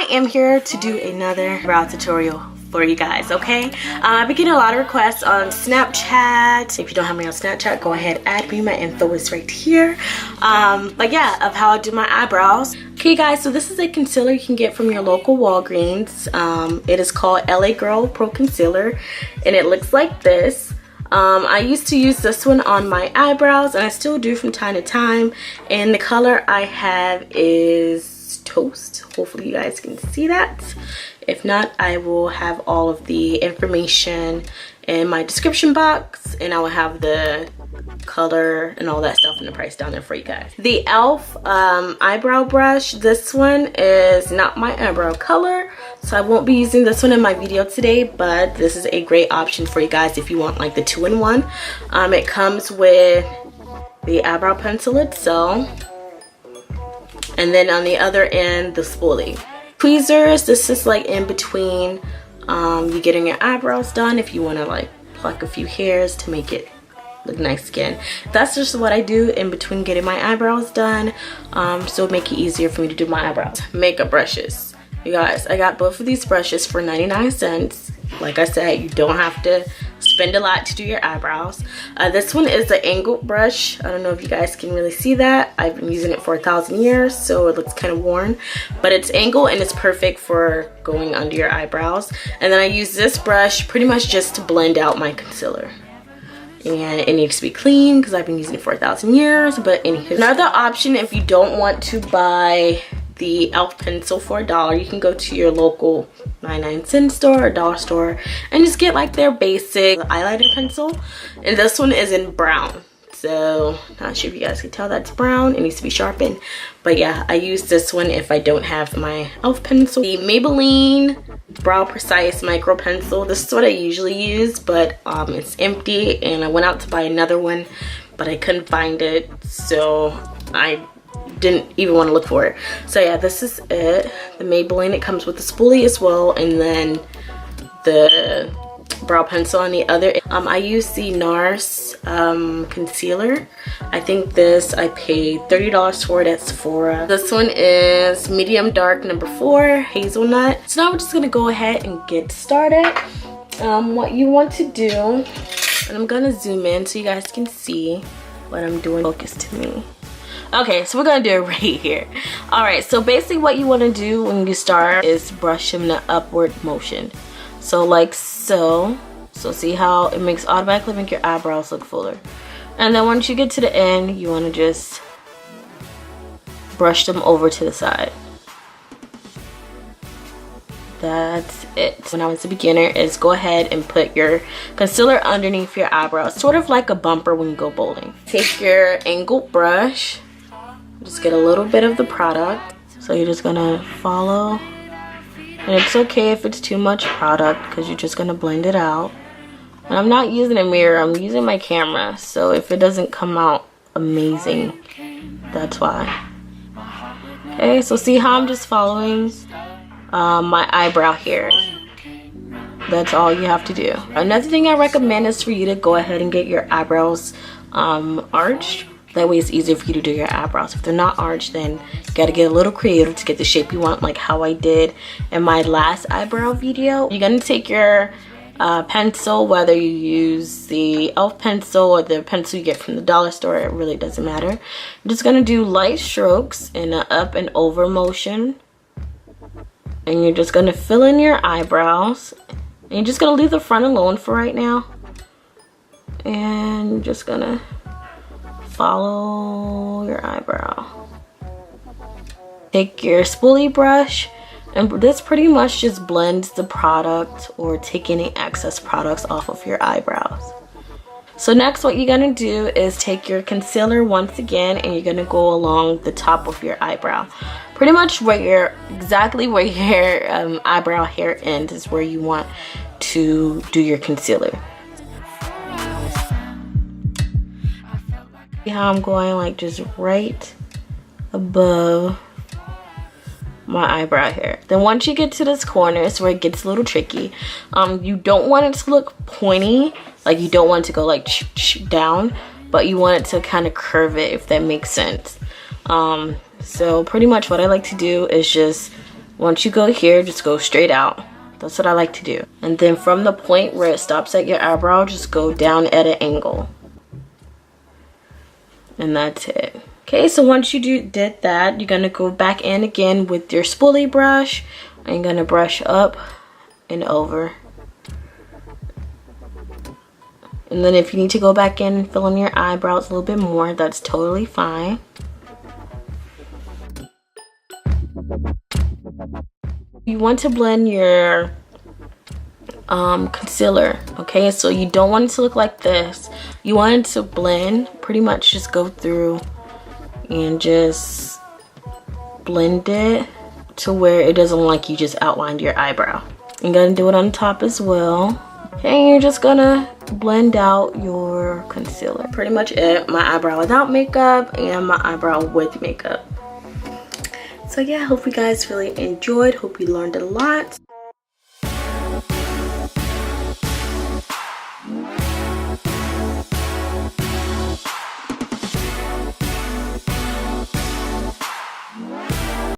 I am here to do another brow tutorial for you guys, okay? I've been getting a lot of requests on Snapchat. If you don't have me on Snapchat, go ahead, add me. My info is right here. But yeah, of how I do my eyebrows. Okay guys, so this is a concealer you can get from your local Walgreens. It is called LA Girl Pro Concealer, and it looks like this. I used to use this one on my eyebrows, and I still do from time to time. And the color I have is Toast. Hopefully you guys can see that. If not, I will have all of the information in my description box, and I will have the color and all that stuff and the price down there for you guys. The e.l.f. eyebrow brush, this one is not my eyebrow color, so I won't be using this one in my video today, but this is a great option for you guys if you want like the 2-in-1. It comes with the eyebrow pencil itself, and then on the other end the spoolie. Tweezers, this is like in between you getting your eyebrows done, if you want to like pluck a few hairs to make it look nice again. That's just what I do in between getting my eyebrows done, so it make it easier for me to do my eyebrows. Makeup brushes, you guys, I got both of these brushes for 99 cents. Like I said, you don't have to spend a lot to do your eyebrows. This one is the angled brush. I don't know if you guys can really see that. I've been using it for 1,000 years, so it looks kind of worn, but it's angled and it's perfect for going under your eyebrows. And then I use this brush pretty much just to blend out my concealer. And it needs to be clean because I've been using it for 1,000 years. But anywho, another option, if you don't want to buy the e.l.f. pencil for $1, you can go to your local 99-cent store or dollar store and just get like their basic eyeliner pencil. And this one is in brown, so not sure if you guys can tell that's brown. It needs to be sharpened, but yeah, I use this one if I don't have my e.l.f. pencil. The Maybelline Brow Precise Micro Pencil, this is what I usually use, but it's empty, and I went out to buy another one, but I couldn't find it, so I didn't even want to look for it. So yeah, this is it. The Maybelline, it comes with the spoolie as well, and then the brow pencil on the other. I use the NARS concealer. I think this I paid $30 for it at Sephora. This one is medium dark number 4, Hazelnut. So now we're just gonna go ahead and get started. What you want to do, and I'm gonna zoom in so you guys can see what I'm doing. Focus to me. Okay, so we're gonna do it right here. All right, so basically what you want to do when you start is brush in the upward motion. So like so. So see how it makes automatically make your eyebrows look fuller. And then once you get to the end, you want to just brush them over to the side. That's it. When I was a beginner, is go ahead and put your concealer underneath your eyebrows, sort of like a bumper when you go bowling. Take your angled brush, just get a little bit of the product. So you're just gonna follow, and it's okay if it's too much product because you're just gonna blend it out. And I'm not using a mirror, I'm using my camera, so if it doesn't come out amazing, that's why. Okay, so see how I'm just following my eyebrow hair. That's all you have to do. Another thing I recommend is for you to go ahead and get your eyebrows arched. That way it's easier for you to do your eyebrows. If they're not arched, then you gotta get a little creative to get the shape you want, like how I did in my last eyebrow video. You're gonna take your pencil, whether you use the e.l.f. pencil or the pencil you get from the dollar store, it really doesn't matter. I'm just gonna do light strokes in an up and over motion. And you're just gonna fill in your eyebrows. And you're just gonna leave the front alone for right now. And you're just gonna follow your eyebrow. Take your spoolie brush, and this pretty much just blends the product or take any excess products off of your eyebrows. So next what you're gonna do is take your concealer once again, and you're gonna go along the top of your eyebrow. Pretty much exactly where your eyebrow hair ends is where you want to do your concealer. See how I'm going like just right above my eyebrow hair. Then once you get to this corner, it's where it gets a little tricky. You don't want it to look pointy, like you don't want it to go like down, but you want it to kind of curve it, if that makes sense. So pretty much what I like to do is just Once you go here, just go straight out. That's what I like to do. And then from the point where it stops at your eyebrow, just go down at an angle. And that's it. Okay, so once you did that, you're gonna go back in again with your spoolie brush. And you're gonna brush up and over. And then if you need to go back in and fill in your eyebrows a little bit more, that's totally fine. You want to blend your concealer, okay? So you don't want it to look like this. You want it to blend, pretty much just go through and just blend it to where it doesn't look like you just outlined your eyebrow. You're gonna do it on top as well. And you're just gonna blend out your concealer. Pretty much it. My eyebrow without makeup and my eyebrow with makeup. So yeah, I hope you guys really enjoyed. Hope you learned a lot.